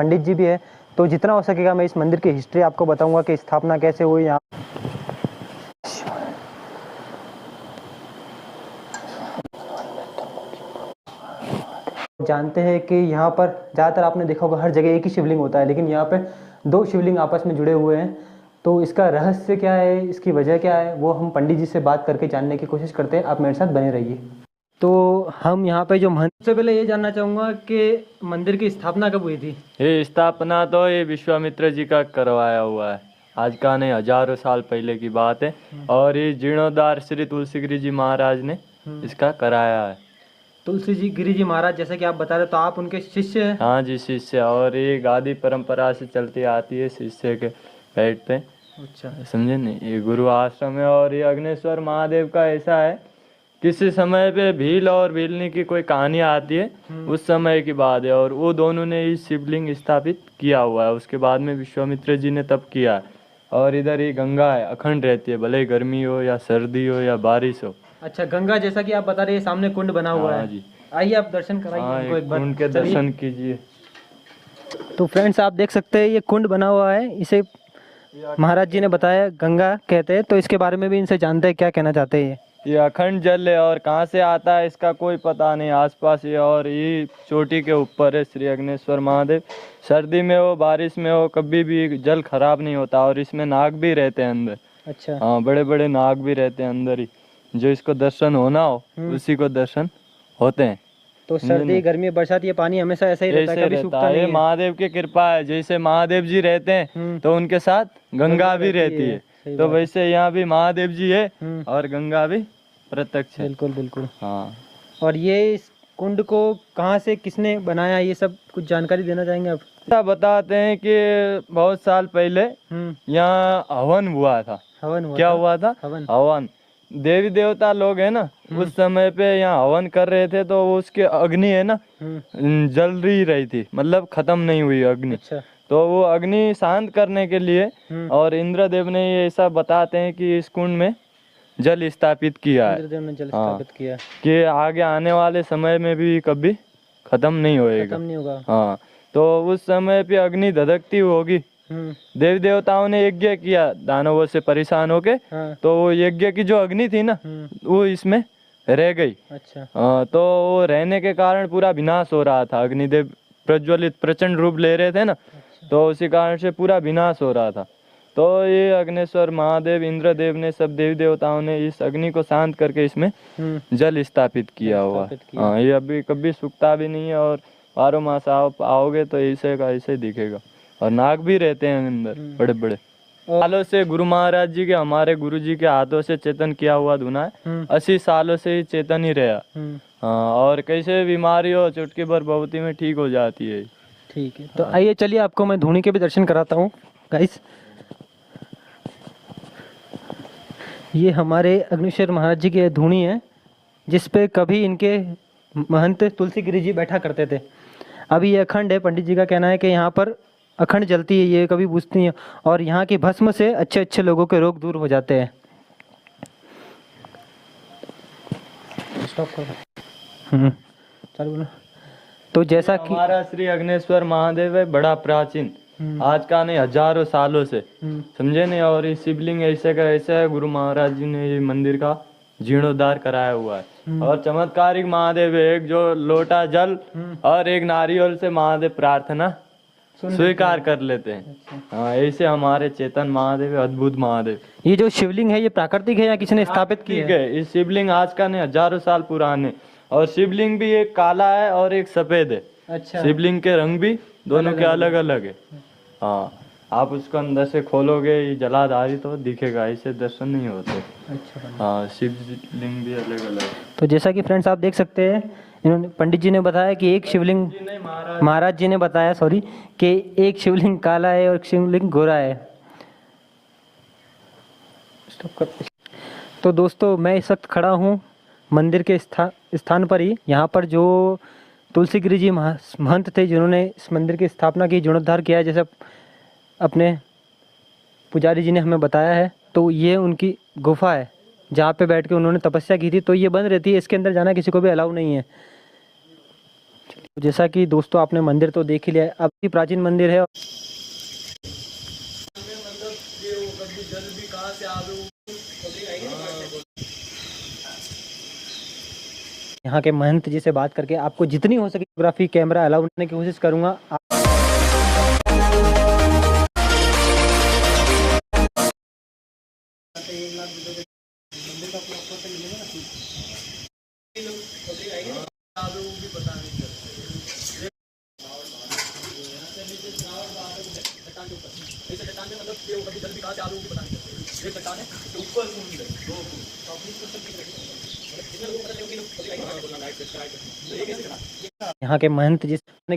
पंडित जी भी है। तो जितना हो सकेगा मैं इस मंदिर की हिस्ट्री आपको बताऊंगा कि स्थापना कैसे हुई यहाँ। जानते हैं कि यहाँ पर ज़्यादातर आपने देखा होगा हर जगह एक ही शिवलिंग होता है, लेकिन यहाँ पे 2 शिवलिंग आपस में जुड़े हुए हैं। तो इसका रहस्य क्या है, इसकी वजह क्या है, वो हम पंडित जी से बात करके जानने की कोशिश करते हैं। आप मेरे साथ बने रहिए। तो हम यहाँ पे जो महंत, सबसे पहले ये जानना चाहूँगा कि मंदिर की स्थापना कब हुई थी? ये स्थापना तो ये विश्वामित्र जी का करवाया हुआ है, आज का नहीं हजारों साल पहले की बात है। और ये जीर्णोद्धार श्री तुलसीगिरी जी महाराज ने इसका कराया है। तुलसी जी गिरी जी महाराज, जैसे कि आप बता रहे, तो आप उनके शिष्य हैं? हाँ जी, शिष्य। और ये गादी परंपरा से चलती आती है शिष्य के पेट पे। अच्छा, समझे नहीं, ये गुरु आश्रम है। और ये अग्नेश्वर महादेव का ऐसा है, किसी समय पे भील और भीलनी की कोई कहानी आती है, उस समय की बात है। और वो दोनों ने ही शिवलिंग स्थापित किया हुआ है, उसके बाद में विश्वामित्र जी ने तब किया है। और इधर ये गंगा है, अखंड रहती है, भले ही गर्मी हो या सर्दी हो या बारिश हो। अच्छा, गंगा जैसा कि आप बता रहे हैं, सामने कुंड बना हुआ है। हाँ जी, आइए आप दर्शन कराइए हमको एक बार। कुंड के दर्शन कीजिए। तो फ्रेंड्स आप देख सकते हैं ये कुंड बना हुआ है, इसे महाराज जी ने बताया गंगा कहते हैं। तो इसके बारे में भी इनसे जानते हैं क्या कहना चाहते हैं। ये अखंड जल है और कहाँ से आता है इसका कोई पता नहीं, आसपास ये। और ये चोटी के ऊपर है श्री अग्नेश्वर महादेव। सर्दी में हो बारिश में हो कभी भी जल खराब नहीं होता। और इसमें नाग भी रहते हैं अंदर। अच्छा, हाँ, बड़े बड़े नाग भी रहते हैं अंदर ही, जो इसको दर्शन होना हो उसी को दर्शन होते हैं। तो सर्दी गर्मी बरसात ये पानी हमेशा ऐसा ही रहता है, कभी सूखता नहीं है। महादेव की कृपा है, जैसे महादेव जी रहते हैं तो उनके साथ गंगा भी रहती है। तो वैसे यहाँ भी महादेव जी है और गंगा भी प्रत्यक्ष है। बिल्कुल बिल्कुल। हाँ। और ये इस कुंड को कहाँ से किसने बनाया, ये सब कुछ जानकारी देना चाहेंगे आप? बताते हैं कि बहुत साल पहले यहाँ हवन हुआ था। हवन हुआ? क्या हुआ था? हवन। देवी देवता लोग है ना, उस समय पे यहाँ हवन कर रहे थे, तो उसके अग्नि है ना जल रही थी, मतलब खत्म नहीं हुई अग्नि। अच्छा। तो वो अग्नि शांत करने के लिए और इंद्रदेव ने ये ऐसा बताते हैं कि इस कुंड में जल स्थापित किया है। इंद्रदेव ने जल स्थापित किया कि आगे आने वाले समय में भी कभी खत्म नहीं होगा। हाँ, तो उस समय पे अग्नि धधकती होगी। देवी देवताओं ने यज्ञ किया दानवों से परेशान होके। तो वो यज्ञ की जो अग्नि थी ना, वो इसमें रह गई। अच्छा। तो वो रहने के कारण पूरा विनाश हो रहा था। अग्निदेव प्रज्वलित प्रचंड रूप ले रहे थे ना। अच्छा। तो उसी कारण से पूरा विनाश हो रहा था। तो ये अग्नेश्वर महादेव इंद्रदेव ने सब देवी देवताओं ने इस अग्नि को शांत करके इसमें जल स्थापित किया हुआ। हाँ, ये अभी कभी सूखता भी नहीं है। और 12 मास आओगे तो ऐसे का ऐसे दिखेगा। और नाग भी रहते हैं अंदर बड़े बड़े। सालों से गुरु महाराज जी के, हमारे गुरु जी के हाथों से चेतन किया हुआ धुना है। 80 सालों से ही चेतन ही रहा। हाँ, और कैसे बीमारी हो चुटकी भर भभूति में ठीक हो जाती है। ठीक है, तो आइए चलिए आपको मैं धुनी के भी दर्शन कराता हूँ गाइस। ये हमारे अग्नेश्वर महाराज जी की धुनी है, जिसपे कभी इनके महंत तुलसीगिरी जी बैठा करते थे। अभी ये अखंड है। पंडित जी का कहना है कि यहाँ पर अखंड जलती है, ये कभी बुझती है। और यहाँ की भस्म से अच्छे अच्छे लोगों के रोग दूर हो जाते हैं। स्टॉप करो। चालू। तो जैसा कि हमारा श्री अग्नेश्वर महादेव है, बड़ा प्राचीन, आज का नहीं हजारों सालों से, समझे नहीं। और ये शिवलिंग ऐसे का ऐसा है, गुरु महाराज जी ने ये मंदिर का जीर्णोद्धार कराया हुआ है। और चमत्कारिक महादेव है, एक जो लोटा जल और एक नारियल से महादेव प्रार्थना स्वीकार कर लेते हैं। हाँ, ऐसे हमारे चेतन महादेव है, अद्भुत महादेव। ये जो शिवलिंग है ये प्राकृतिक है या किसी ने स्थापित की है? ये शिवलिंग आज का नहीं हजारों साल पुराने। और शिवलिंग भी एक काला है और एक सफेद है। अच्छा। शिवलिंग के रंग भी दोनों के अलग अलग है। हाँ, आप उसको अंदर से खोलोगे ये जलाधारी तो दिखेगा, ऐसे दर्शन नहीं होते। अच्छा। हाँ, शिवलिंग भी अलग अलग। तो जैसा कि फ्रेंड्स आप देख सकते हैं, इन्होंने पंडित जी ने बताया कि एक शिवलिंग, महाराज जी ने बताया सॉरी, कि एक शिवलिंग काला है और एक शिवलिंग गोरा है। तो दोस्तों मैं इस वक्त खड़ा हूँ मंदिर के स्थान पर ही। यहाँ पर जो तुलसीगिरी जी महंत थे जिन्होंने इस मंदिर की स्थापना की, जीर्णोद्धार किया है, जैसे अपने पुजारी जी ने हमें बताया है। तो ये उनकी गुफा है जहाँ पे बैठ के उन्होंने तपस्या की थी। तो ये बंद रहती है, इसके अंदर जाना किसी को भी अलाउ नहीं है। जैसा कि दोस्तों आपने मंदिर तो देख ही लिया है, अब भी प्राचीन मंदिर है। यहाँ के महंत जी से बात करके आपको जितनी हो सके फोटोग्राफी कैमरा अलाउ करने की कोशिश करूँगा। यहाँ के महंत जी से